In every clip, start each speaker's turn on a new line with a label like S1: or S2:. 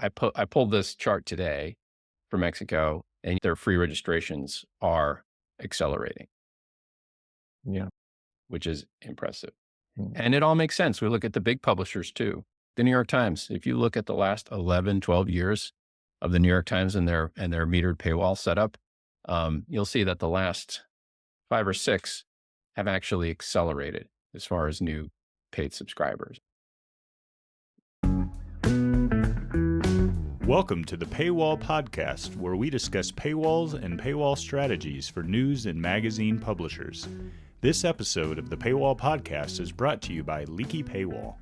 S1: I pulled this chart today for Mexico, and their free registrations are accelerating.
S2: Yeah.
S1: Which is impressive.
S2: Mm.
S1: And it all makes sense. We look at the big publishers too. The New York Times, if you look at the last 11, 12 years of the New York Times and their metered paywall setup, you'll see that the last 5 or 6 have actually accelerated as far as new paid subscribers.
S3: Welcome to the Paywall Podcast, where we discuss paywalls and paywall strategies for news and magazine publishers. This episode of the Paywall Podcast is brought to you by Leaky Paywall.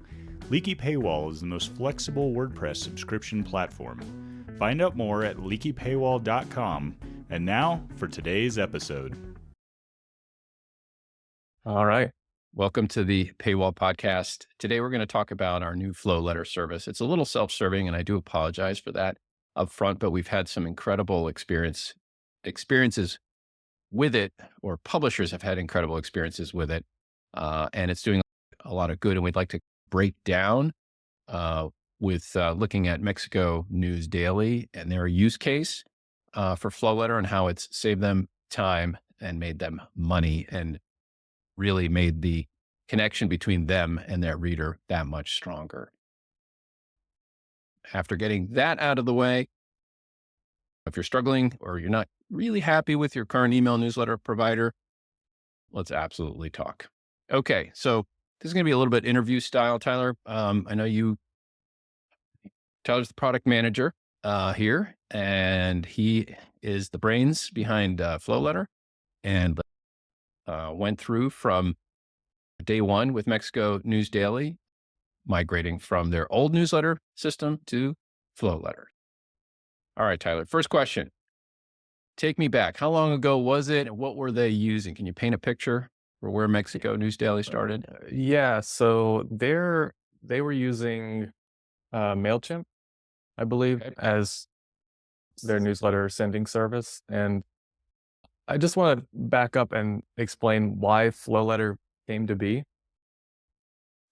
S3: Leaky Paywall is the most flexible WordPress subscription platform. Find out more at leakypaywall.com. And now for today's episode.
S2: All right.
S1: Welcome to the Paywall Podcast. Today, we're going to talk about our new flowletter service. It's a little self-serving, and I do apologize for that up front, but we've had some incredible experiences with it, or publishers have had incredible experiences with it, and it's doing a lot of good. And we'd like to break down with looking at Mexico News Daily and their use case for flowletter and how it's saved them time and made them money and really made the connection between them and their reader that much stronger. After getting that out of the way, if you're struggling or you're not really happy with your current email newsletter provider, let's absolutely talk. Okay, so this is going to be a little bit interview style, Tyler. I know Tyler's the product manager here, and he is the brains behind flowletter, and went through from day one with Mexico News Daily, migrating from their old newsletter system to flowletter. All right, Tyler, first question. Take me back. How long ago was it, and what were they using? Can you paint a picture for where Mexico News Daily started?
S2: Yeah. So they were using MailChimp, I believe, as their newsletter sending service. And I just want to back up and explain why flowletter came to be.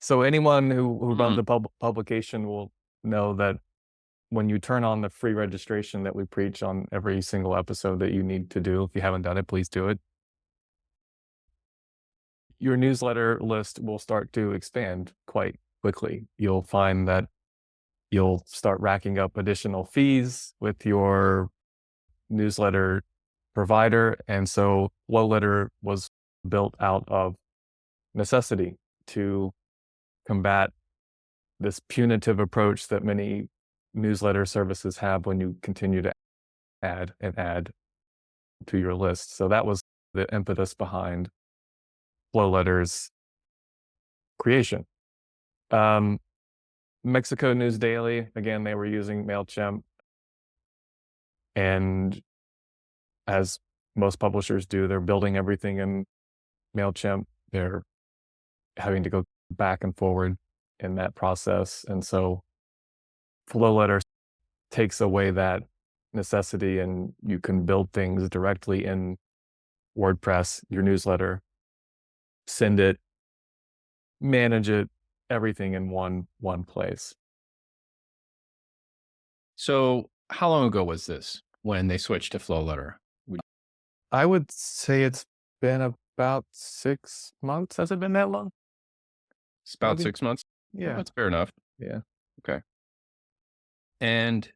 S2: So anyone who runs a publication will know that when you turn on the free registration that we preach on every single episode that you need to do, if you haven't done it, please do it. Your newsletter list will start to expand quite quickly. You'll find that you'll start racking up additional fees with your newsletter provider. And so flowletter was built out of necessity to combat this punitive approach that many newsletter services have when you continue to add and add to your list. So that was the impetus behind flowletter's creation. Mexico News Daily, again, they were using MailChimp. And as most publishers do, they're building everything in MailChimp. They're having to go back and forward in that process. And so flowletter takes away that necessity, and you can build things directly in WordPress, your newsletter, send it, manage it, everything in one place.
S1: So how long ago was this when they switched to flowletter?
S2: I would say it's been about 6 months. Has it been that long?
S1: It's about
S2: Maybe.
S1: 6 months?
S2: Yeah.
S1: Well, that's fair enough.
S2: Yeah.
S1: Okay. And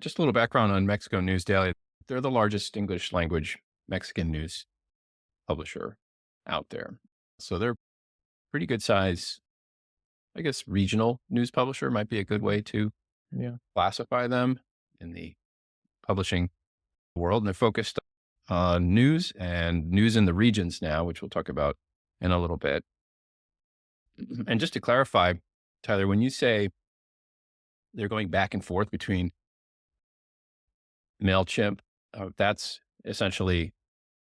S1: just a little background on Mexico News Daily. They're the largest English language Mexican news publisher out there. So they're pretty good size, I guess, regional news publisher might be a good way to classify them in the publishing world. And they're focused on news and news in the regions now, which we'll talk about in a little bit. And just to clarify, Tyler, when you say they're going back and forth between MailChimp, that's essentially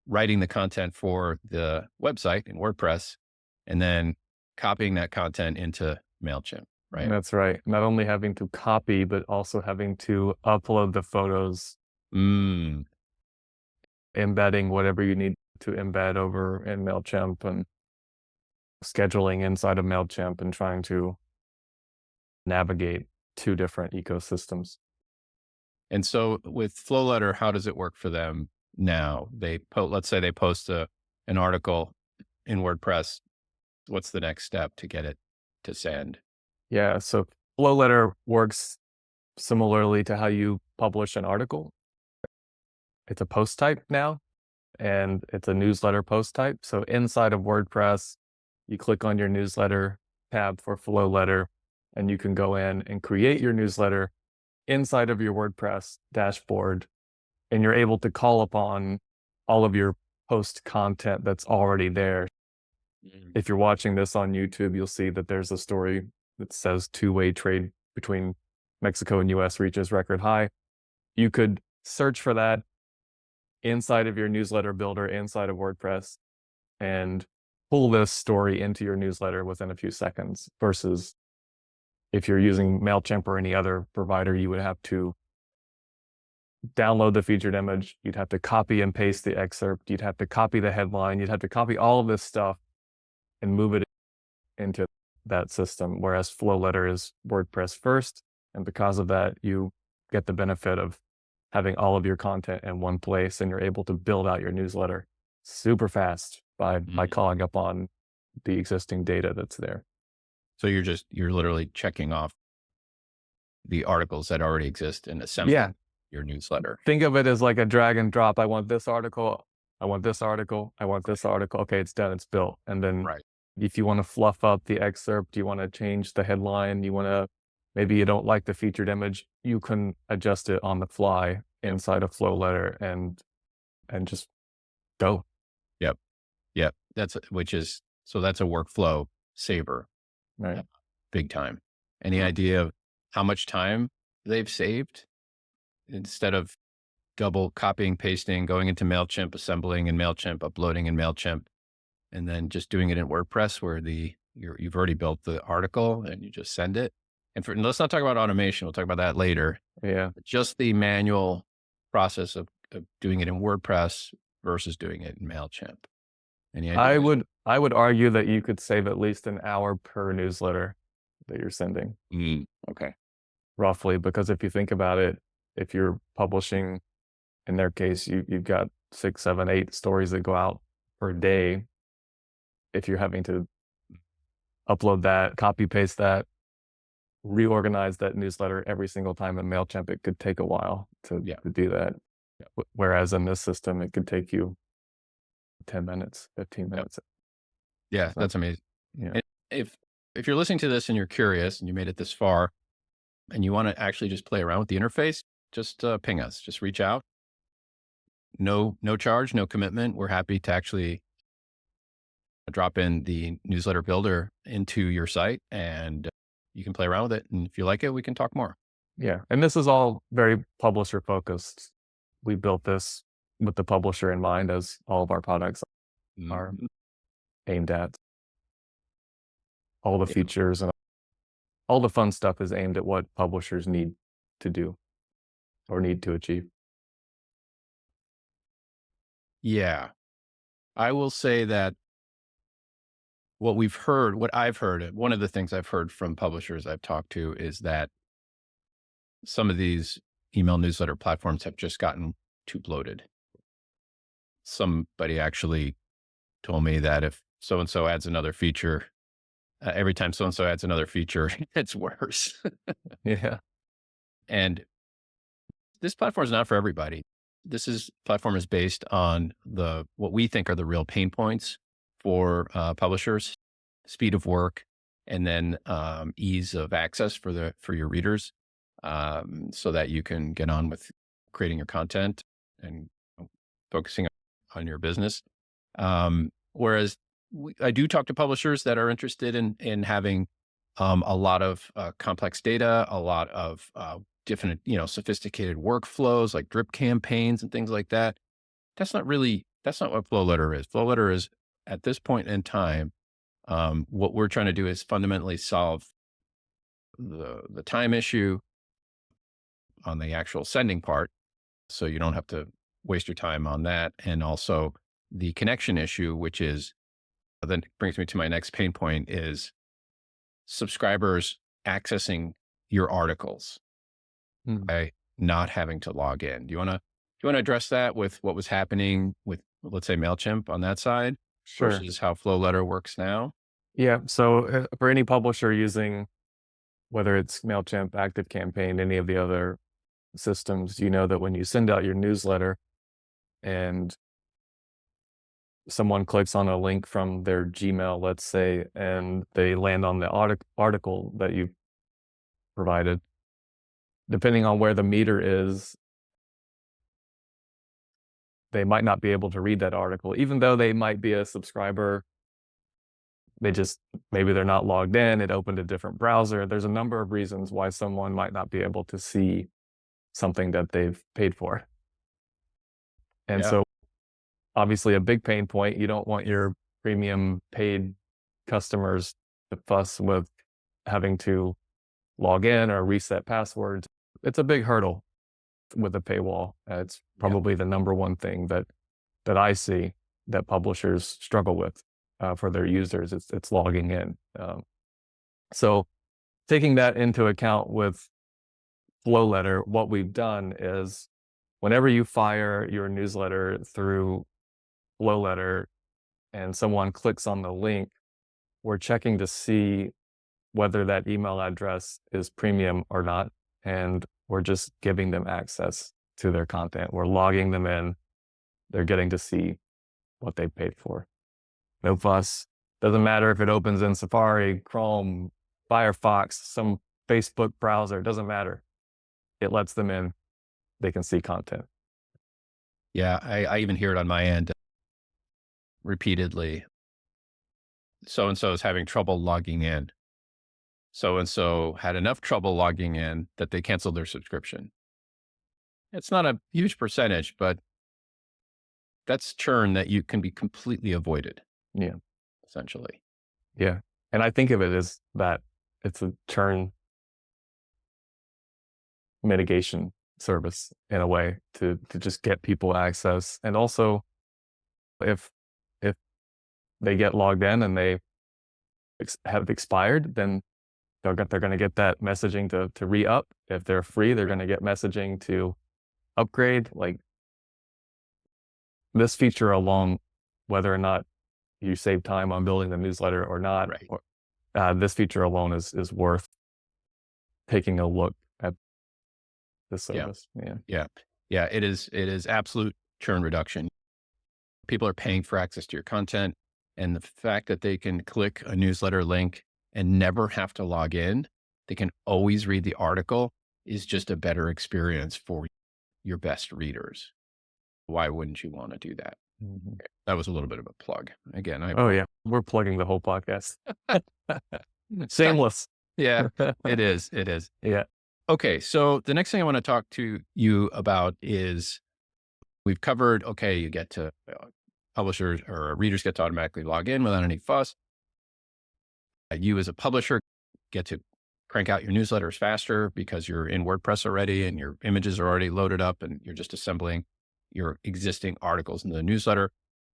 S1: writing the content for the website in WordPress and then copying that content into MailChimp, right?
S2: That's right. Not only having to copy, but also having to upload the photos, embedding whatever you need to embed over in MailChimp, and scheduling inside of MailChimp, and trying to navigate 2 different ecosystems.
S1: And so with flowletter, how does it work for them now? Let's say they post an article in WordPress. What's the next step to get it to send?
S2: Yeah. So flowletter works similarly to how you publish an article. It's a post type now, and it's a newsletter post type. So inside of WordPress, you click on your newsletter tab for flowletter, and you can go in and create your newsletter inside of your WordPress dashboard, and you're able to call upon all of your post content that's already there. If you're watching this on YouTube, you'll see that there's a story that says two-way trade between Mexico and US reaches record high. You could search for that inside of your newsletter builder, inside of WordPress, and pull this story into your newsletter within a few seconds, versus if you're using MailChimp or any other provider, you would have to download the featured image. You'd have to copy and paste the excerpt. You'd have to copy the headline. You'd have to copy all of this stuff and move it into that system. Whereas flowletter is WordPress first. And because of that, you get the benefit of having all of your content in one place, and you're able to build out your newsletter super fast by calling up on the existing data that's there.
S1: So you're literally checking off the articles that already exist and assembling your newsletter.
S2: Think of it as like a drag and drop. I want this article. I want this article. I want this article. Okay, it's done. It's built. And then if you want to fluff up the excerpt, you want to change the headline, maybe you don't like the featured image, you can adjust it on the fly inside of flowletter and just go.
S1: Yep. That's a workflow saver.
S2: Right.
S1: Big time. Any idea of how much time they've saved instead of double copying, pasting, going into MailChimp, assembling in MailChimp, uploading in MailChimp, and then just doing it in WordPress where you've already built the article and you just send it? And let's not talk about automation. We'll talk about that later.
S2: Yeah.
S1: Just the manual process of doing it in WordPress versus doing it in MailChimp. Any idea?
S2: I would argue that you could save at least an hour per newsletter that you're sending.
S1: Okay.
S2: Roughly, because if you think about it, if you're publishing, in their case, you've got 6, 7, 8 stories that go out per day. If you're having to upload that, copy paste that, reorganize that newsletter every single time in MailChimp, it could take a while to do that. Whereas in this system, it could take you 10 minutes, 15 minutes.
S1: Yeah, that's amazing.
S2: Yeah.
S1: And if you're listening to this and you're curious and you made it this far and you want to actually just play around with the interface, just ping us, just reach out. No charge, no commitment. We're happy to actually drop in the newsletter builder into your site and you can play around with it. And if you like it, we can talk more.
S2: Yeah. And this is all very publisher focused. We built this with the publisher in mind, as all of our products are aimed at. All the features and all the fun stuff is aimed at what publishers need to do or need to achieve.
S1: Yeah. I will say that what I've heard, one of the things I've heard from publishers I've talked to is that some of these email newsletter platforms have just gotten too bloated. Somebody actually told me that if so-and-so adds another feature, every time so-and-so adds another feature, it's worse.
S2: Yeah.
S1: And this platform is not for everybody. This platform is based on what we think are the real pain points for publishers: speed of work, and then ease of access for your readers, so that you can get on with creating your content and focusing on your business. Whereas I do talk to publishers that are interested in having a lot of complex data, a lot of different, sophisticated workflows like drip campaigns and things like that. That's not what flowletter is. Flowletter is, at this point in time, what we're trying to do is fundamentally solve the time issue on the actual sending part, so you don't have to waste your time on that, and also the connection issue, which is then brings me to my next pain point, is subscribers accessing your articles by not having to log in. Do you want to address that with what was happening with, let's say, MailChimp on that side
S2: Sure.
S1: versus how flowletter works now?
S2: Yeah. So for any publisher using, whether it's MailChimp, ActiveCampaign, any of the other systems, you know that when you send out your newsletter and someone clicks on a link from their Gmail, let's say, and they land on the article that you provided, depending on where the meter is, they might not be able to read that article, even though they might be a subscriber. Maybe they're not logged in, it opened a different browser. There's a number of reasons why someone might not be able to see something that they've paid for. And
S1: Yeah.
S2: so obviously a big pain point, you don't want your premium paid customers to fuss with having to log in or reset passwords. It's a big hurdle with a paywall. It's probably the number one thing that I see that publishers struggle with for their users. It's logging in. So taking that into account with flowletter, what we've done is whenever you fire your newsletter through flowletter and someone clicks on the link, we're checking to see whether that email address is premium or not. And we're just giving them access to their content. We're logging them in. They're getting to see what they paid for. No fuss. Doesn't matter if it opens in Safari, Chrome, Firefox, some Facebook browser, doesn't matter. It lets them in. They can see content.
S1: Yeah. I even hear it on my end repeatedly. So-and-so is having trouble logging in. So-and-so had enough trouble logging in that they canceled their subscription. It's not a huge percentage, but that's churn that you can be completely avoided.
S2: Yeah.
S1: Essentially.
S2: Yeah. And I think of it as that it's a churn mitigation service in a way to just get people access. And also if they get logged in and they have expired, then they're going to get that messaging to re-up. If they're free, they're going to get messaging to upgrade. Like this feature alone, whether or not you save time on building the newsletter or not, this feature alone is worth taking a look at the service.
S1: Yeah. It is absolute churn reduction. People are paying for access to your content, and the fact that they can click a newsletter link and never have to log in, they can always read the article, is just a better experience for your best readers. Why wouldn't you want to do that?
S2: Mm-hmm.
S1: That was a little bit of a plug. Again,
S2: we're plugging the whole podcast. Shameless.
S1: Yeah, it is.
S2: Yeah.
S1: Okay, so the next thing I want to talk to you about is we've covered, you get to publishers or readers get to automatically log in without any fuss. You as a publisher get to crank out your newsletters faster because you're in WordPress already and your images are already loaded up and you're just assembling your existing articles in the newsletter.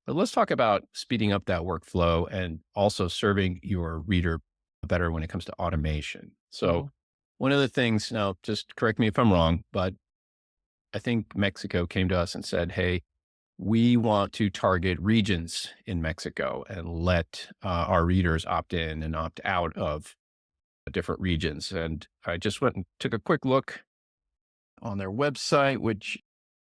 S1: But let's talk about speeding up that workflow and also serving your reader better when it comes to automation. So one of the things, now just correct me if I'm wrong, but I think Mexico came to us and said, hey, we want to target regions in Mexico and let our readers opt in and opt out of different regions. And I just went and took a quick look on their website, which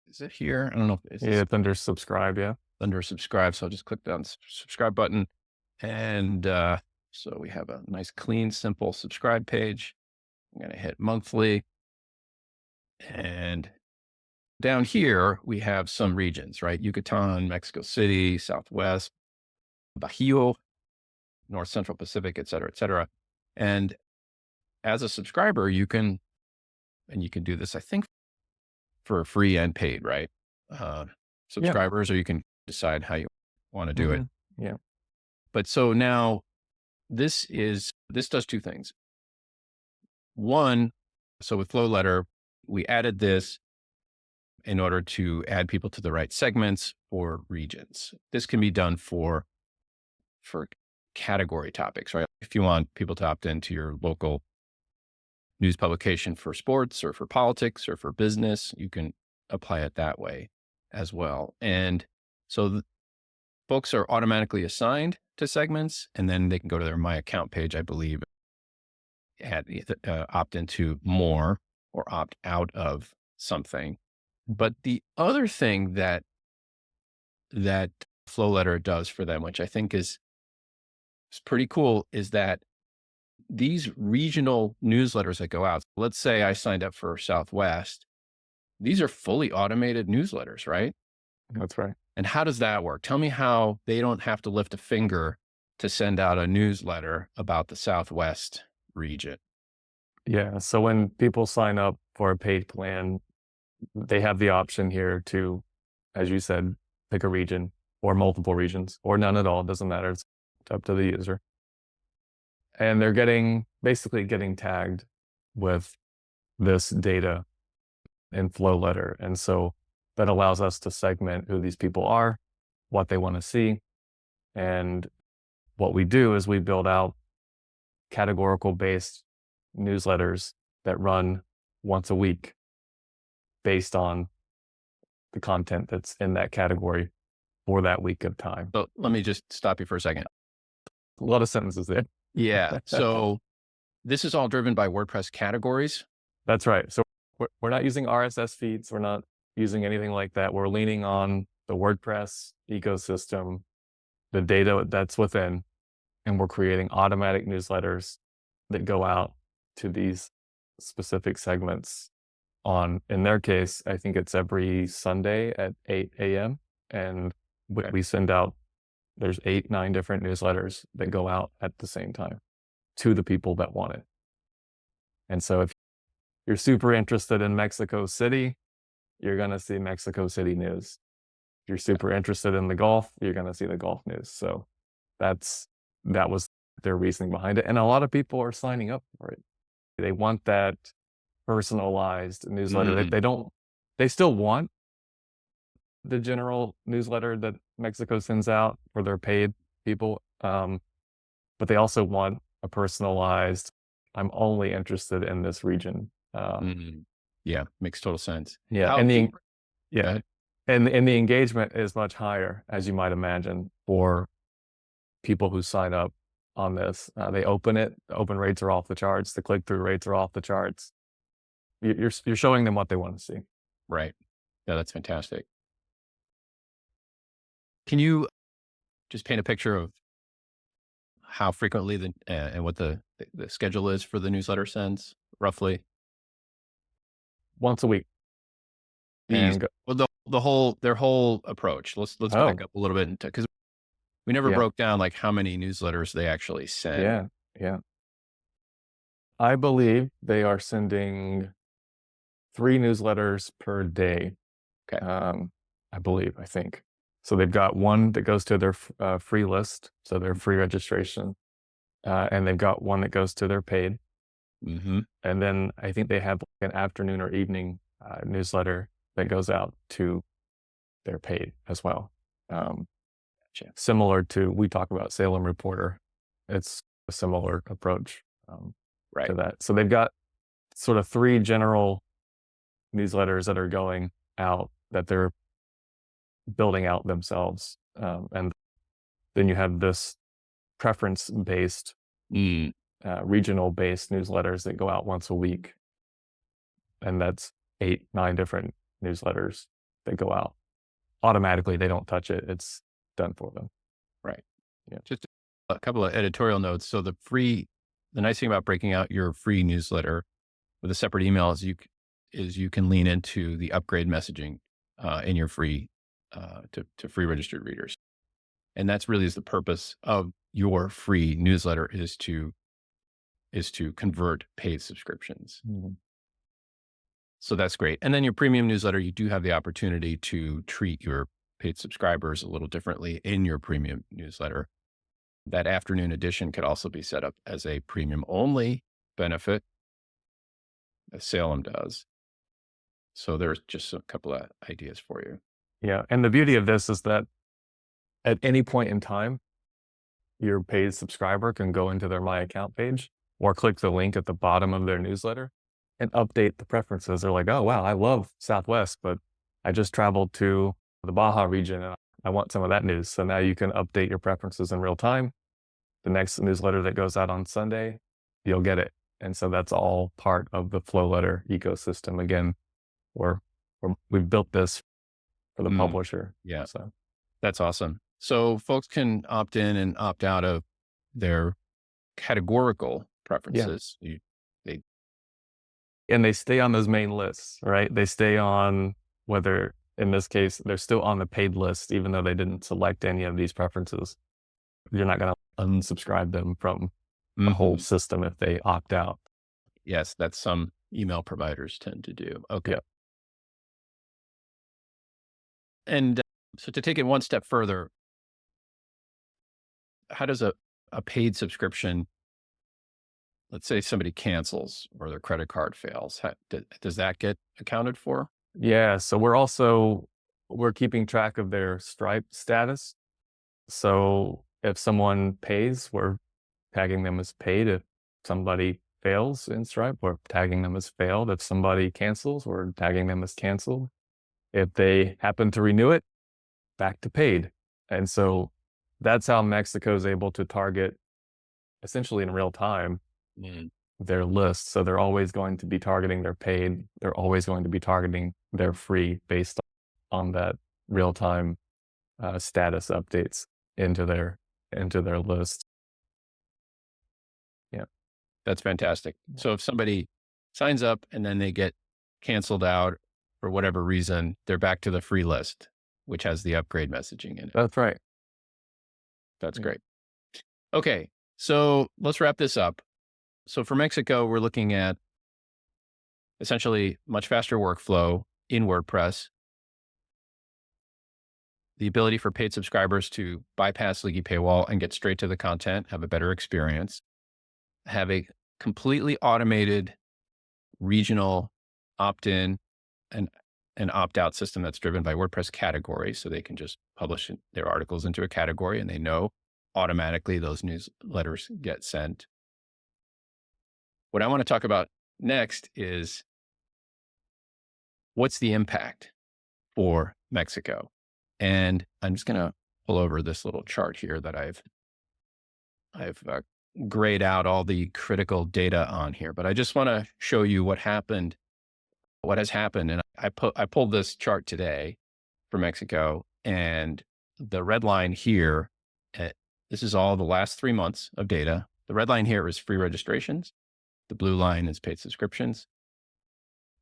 S1: is it here? I don't know.
S2: It's under subscribe. Yeah.
S1: Under subscribe. So I'll just click down the subscribe button. And so we have a nice, clean, simple subscribe page. I'm going to hit monthly. And down here, we have some regions, right? Yucatan, Mexico City, Southwest, Bajío, North Central Pacific, et cetera, et cetera. And as a subscriber, you can do this, I think, for free and paid, right? Subscribers, or you can decide how you want to do it.
S2: Yeah.
S1: But so now this does two things. One, so with flowletter, we added this in order to add people to the right segments or regions. This can be done for category topics, right? If you want people to opt into your local news publication for sports or for politics or for business, you can apply it that way as well. And so folks are automatically assigned to segments, and then they can go to their My Account page, I believe, opt into more or opt out of something. But the other thing that flowletter does for them, which I think is pretty cool, is that these regional newsletters that go out, let's say I signed up for Southwest, these are fully automated newsletters, right?
S2: That's right.
S1: And how does that work? Tell me how they don't have to lift a finger to send out a newsletter about the Southwest region.
S2: Yeah. So when people sign up for a paid plan, they have the option here to, as you said, pick a region or multiple regions or none at all. It doesn't matter. It's up to the user. And they're basically getting tagged with this data in flowletter. And so that allows us to segment who these people are, what they want to see. And what we do is we build out categorical based newsletters that run once a week based on the content that's in that category for that week of time.
S1: So let me just stop you for a second.
S2: A lot of sentences there.
S1: Yeah. So this is all driven by WordPress categories.
S2: That's right. So we're not using RSS feeds. We're not using anything like that. We're leaning on the WordPress ecosystem, the data that's within, and we're creating automatic newsletters that go out to these specific segments in their case, I think it's every Sunday at 8 a.m. And we send out, there's 8-9 different newsletters that go out at the same time to the people that want it. And so if you're super interested in Mexico City, you're going to see Mexico City news. If you're super interested in the golf, you're going to see the golf news. So that was their reasoning behind it. And a lot of people are signing up for it. They want that personalized newsletter. They still want the general newsletter that Mexico sends out for their paid people. But they also want a personalized, I'm only interested in this region.
S1: Yeah, makes total sense.
S2: Yeah. And the engagement is much higher, as you might imagine, for people who sign up on this. They open it, the open rates are off the charts, the click-through rates are off the charts. You're showing them what they want to see.
S1: Right. Yeah, that's fantastic. Can you just paint a picture of how frequently and what the schedule is for the newsletter sends, roughly?
S2: Once a week.
S1: Well, their whole approach. Let's back up a little bit because we never broke down like how many newsletters they actually send.
S2: Yeah. I believe they are sending 3 newsletters per day.
S1: Okay.
S2: I think. So they've got one that goes to their free list, so their free registration, and they've got one that goes to their paid.
S1: Mm-hmm.
S2: And then I think they have an afternoon or evening newsletter that goes out to their paid as well. Similar to, we talk about Salem Reporter. It's a similar approach to that. So they've got sort of 3 general newsletters that are going out that they're building out themselves. And then you have this preference-based, regional-based newsletters that go out once a week. And that's 8-9 different newsletters that go out. Automatically, they don't touch it. It's done for them.
S1: Right. Yeah. Just a couple of editorial notes. So the nice thing about breaking out your free newsletter with a separate email is you can lean into the upgrade messaging in your free to free registered readers. And that's really is the purpose of your free newsletter is to convert paid subscriptions.
S2: Mm-hmm.
S1: So that's great. And then your premium newsletter, you do have the opportunity to treat your paid subscribers a little differently in your premium newsletter. That afternoon edition could also be set up as a premium only benefit, as Salem does. So there's just a couple of ideas for you.
S2: Yeah. And the beauty of this is that at any point in time, your paid subscriber can go into their My Account page or click the link at the bottom of their newsletter and update the preferences. They're like, oh, wow, I love Southwest, but I just traveled to the Baja region and I want some of that news. So now you can update your preferences in real time. The next newsletter that goes out on Sunday, you'll get it. And so that's all part of the flowletter ecosystem. Again, we've built this for the publisher.
S1: Yeah.
S2: So
S1: That's awesome. So folks can opt in and opt out of their categorical preferences.
S2: And they stay on those main lists, right? They stay on, whether in this case, they're still on the paid list, even though they didn't select any of these preferences. You're not going to unsubscribe them from the whole system if they opt out.
S1: Yes, that's some email providers tend to do. Okay.
S2: Yeah.
S1: And so to take it one step further, how does a paid subscription, let's say somebody cancels or their credit card fails, does that get accounted for?
S2: Yeah. So we're keeping track of their Stripe status. So if someone pays, we're tagging them as paid. If somebody fails in Stripe, we're tagging them as failed. If somebody cancels, we're tagging them as canceled. If they happen to renew it, back to paid. And so that's how Mexico is able to target, essentially in real time, their list. So they're always going to be targeting their paid. They're always going to be targeting their free based on that real time status updates into their list. Yeah,
S1: that's fantastic. So if somebody signs up and then they get canceled out for whatever reason, they're back to the free list, which has the upgrade messaging in it.
S2: That's right.
S1: That's great. Okay, so let's wrap this up. So for Mexico, we're looking at essentially much faster workflow in WordPress, the ability for paid subscribers to bypass leaky paywall and get straight to the content, have a better experience, have a completely automated regional opt-in and opt-out system that's driven by WordPress categories. So they can just publish their articles into a category and they know automatically those newsletters get sent. What I want to talk about next is what's the impact for Mexico? And I'm just going to pull over this little chart here that I've grayed out all the critical data on here, but I just want to show you what has happened. And I pulled this chart today for Mexico, and the red line here, this is all the last 3 months of data. The red line here is free registrations. The blue line is paid subscriptions.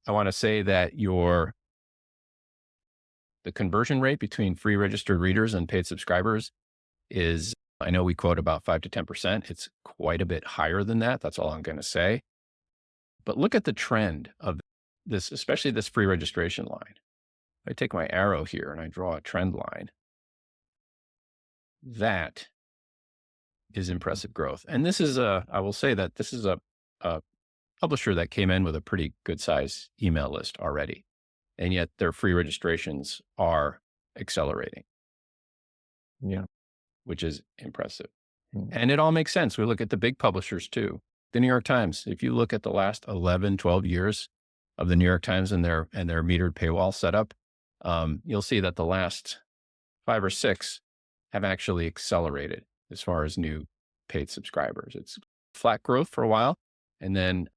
S1: I want to say that the conversion rate between free registered readers and paid subscribers is, I know we quote about 5 to 10%. It's quite a bit higher than that. That's all I'm going to say. But look at the trend of this, especially this free registration line. If I take my arrow here and I draw a trend line, that is impressive growth. And this is I will say that this is a publisher that came in with a pretty good size email list already. And yet their free registrations are accelerating.
S2: Yeah.
S1: Which is impressive. And it all makes sense. We look at the big publishers too. The New York Times, if you look at the last 11, 12 years of the New York Times and their metered paywall setup, you'll see that the last 5 or 6 have actually accelerated as far as new paid subscribers. It's flat growth for a while. And then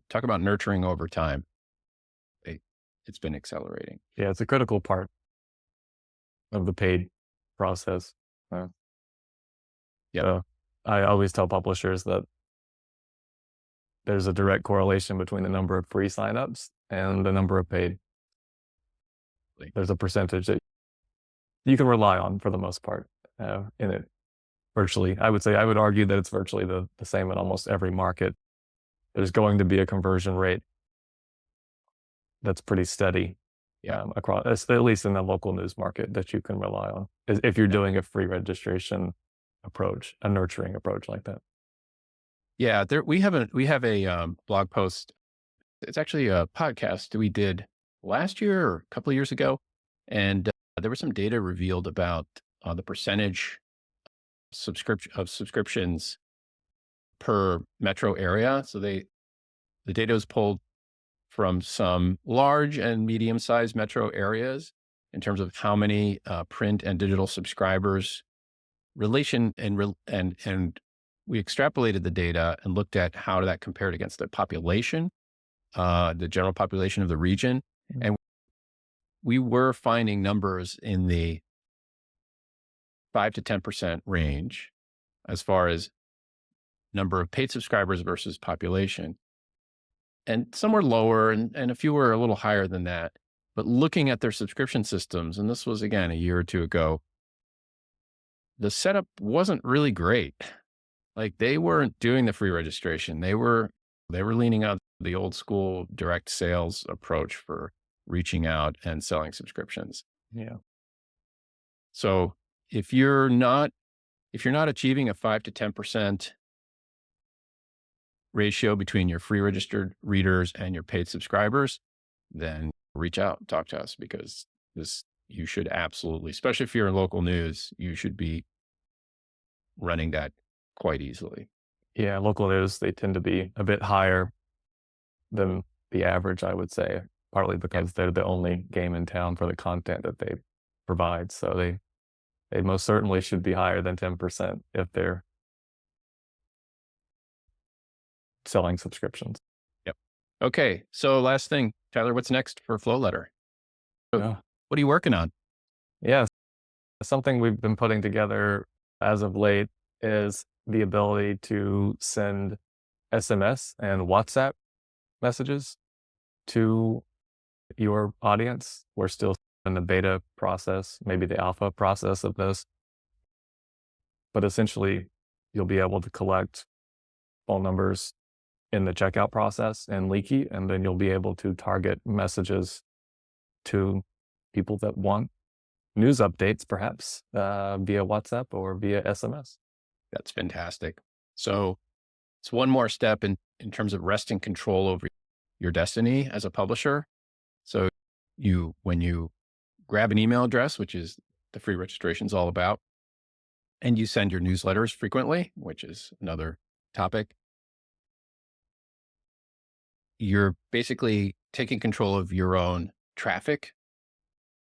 S1: talk about nurturing over time. It's been accelerating.
S2: Yeah, it's a critical part of the paid process.
S1: Yeah.
S2: I always tell publishers that there's a direct correlation between the number of free signups and the number of paid. There's a percentage that you can rely on for the most part in it. Virtually, I would argue that it's virtually the same in almost every market. There's going to be a conversion rate that's pretty steady across, at least in the local news market, that you can rely on if you're doing a free registration approach, a nurturing approach like that.
S1: Yeah, we have a blog post. It's actually a podcast we did last year or a couple of years ago, and there was some data revealed about the percentage subscriptions per metro area. So the data was pulled from some large and medium-sized metro areas in terms of how many print and digital subscribers and we extrapolated the data and looked at how that compared against the population, the general population of the region.
S2: Mm.
S1: And we were finding numbers in the 5 to 10% range as far as number of paid subscribers versus population. And some were lower and a few were a little higher than that. But looking at their subscription systems, and this was again a year or two ago, the setup wasn't really great. Like they weren't doing the free registration. They were leaning on the old school direct sales approach for reaching out and selling subscriptions.
S2: Yeah.
S1: So if you're not achieving a 5 to 10% ratio between your free registered readers and your paid subscribers, then reach out, talk to us, because you should absolutely, especially if you're in local news, you should be running that quite easily.
S2: Yeah, local news, they tend to be a bit higher than the average, I would say, partly because they're the only game in town for the content that they provide. So they most certainly should be higher than 10% if they're selling subscriptions.
S1: Yep. Okay. So last thing, Tyler, what's next for flowletter?
S2: Yeah.
S1: What are you working on?
S2: Yeah. Something we've been putting together as of late is the ability to send SMS and WhatsApp messages to your audience. We're still in the beta process, maybe the alpha process of this. But essentially, you'll be able to collect phone numbers in the checkout process in Leaky, and then you'll be able to target messages to people that want news updates, perhaps via WhatsApp or via SMS.
S1: That's fantastic. So it's one more step in terms of wresting control over your destiny as a publisher. So when you grab an email address, which is the free registration is all about, and you send your newsletters frequently, which is another topic, you're basically taking control of your own traffic.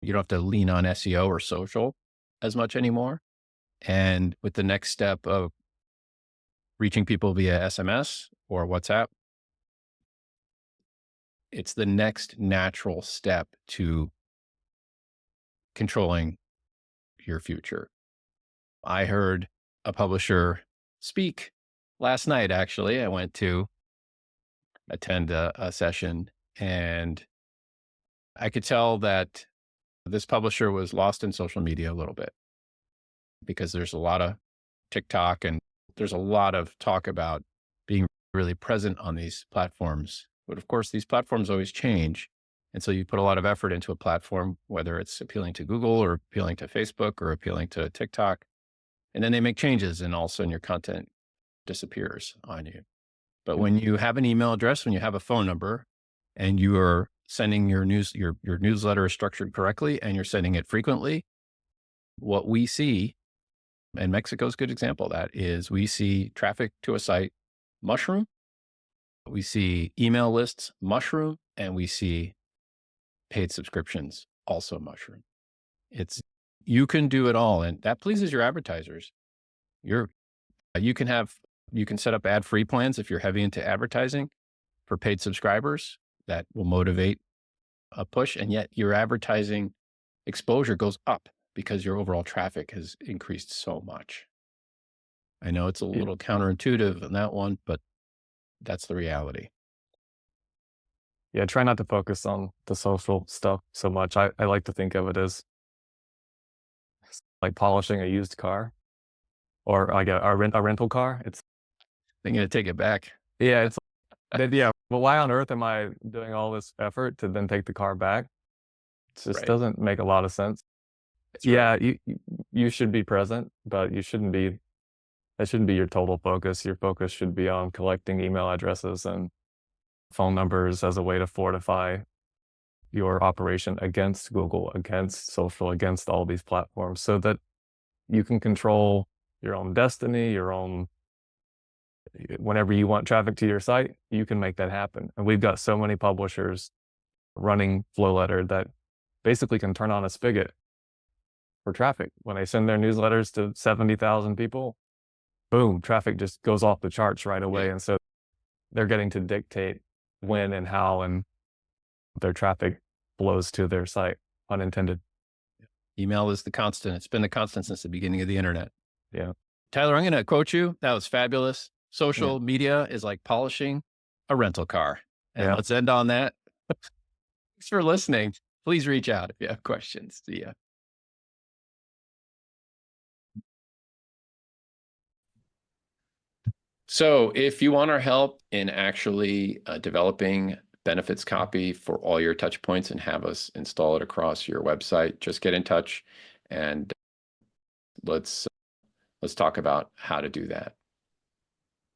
S1: You don't have to lean on SEO or social as much anymore. And with the next step of reaching people via SMS or WhatsApp, it's the next natural step to controlling your future. I heard a publisher speak last night, actually. I went to attend a session, and I could tell that this publisher was lost in social media a little bit because there's a lot of TikTok and there's a lot of talk about being really present on these platforms. But of course, these platforms always change. And so you put a lot of effort into a platform, whether it's appealing to Google or appealing to Facebook or appealing to TikTok. And then they make changes and all of a sudden your content disappears on you. But when you have an email address, when you have a phone number and you are sending your newsletter is structured correctly and you're sending it frequently, what we see, and Mexico's a good example of that, is we see traffic to a site mushroom, we see email lists mushroom, and we see paid subscriptions also mushroom. You can do it all, and that pleases your advertisers. You can set up ad-free plans if you're heavy into advertising for paid subscribers. That will motivate a push, and yet your advertising exposure goes up because your overall traffic has increased so much. I know it's a little counterintuitive on that one, but that's the reality.
S2: Yeah, try not to focus on the social stuff so much. I like to think of it as like polishing a used car or like a rental car.
S1: I'm going to take it back.
S2: Yeah, well, why on earth am I doing all this effort to then take the car back? It just doesn't make a lot of sense. Right. Yeah, you should be present, but that shouldn't be your total focus. Your focus should be on collecting email addresses and phone numbers as a way to fortify your operation against Google, against social, against all these platforms so that you can control your own destiny, your own Whenever you want traffic to your site, you can make that happen. And we've got so many publishers running flowletter that basically can turn on a spigot for traffic. When they send their newsletters to 70,000 people, boom, traffic just goes off the charts right away.
S1: Yeah.
S2: And so they're getting to dictate when and how and their traffic flows to their site, unintended.
S1: Email is the constant. It's been the constant since the beginning of the internet.
S2: Yeah.
S1: Tyler, I'm going to quote you. That was fabulous. Social media is like polishing a rental car. And let's end on that. Thanks for listening. Please reach out if you have questions. See ya. So if you want our help in actually developing benefits copy for all your touch points and have us install it across your website, just get in touch and let's talk about how to do that.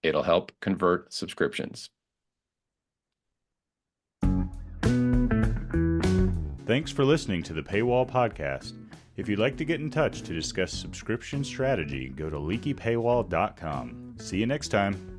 S1: It'll help convert subscriptions.
S3: Thanks for listening to the Paywall Podcast. If you'd like to get in touch to discuss subscription strategy, go to leakypaywall.com. See you next time.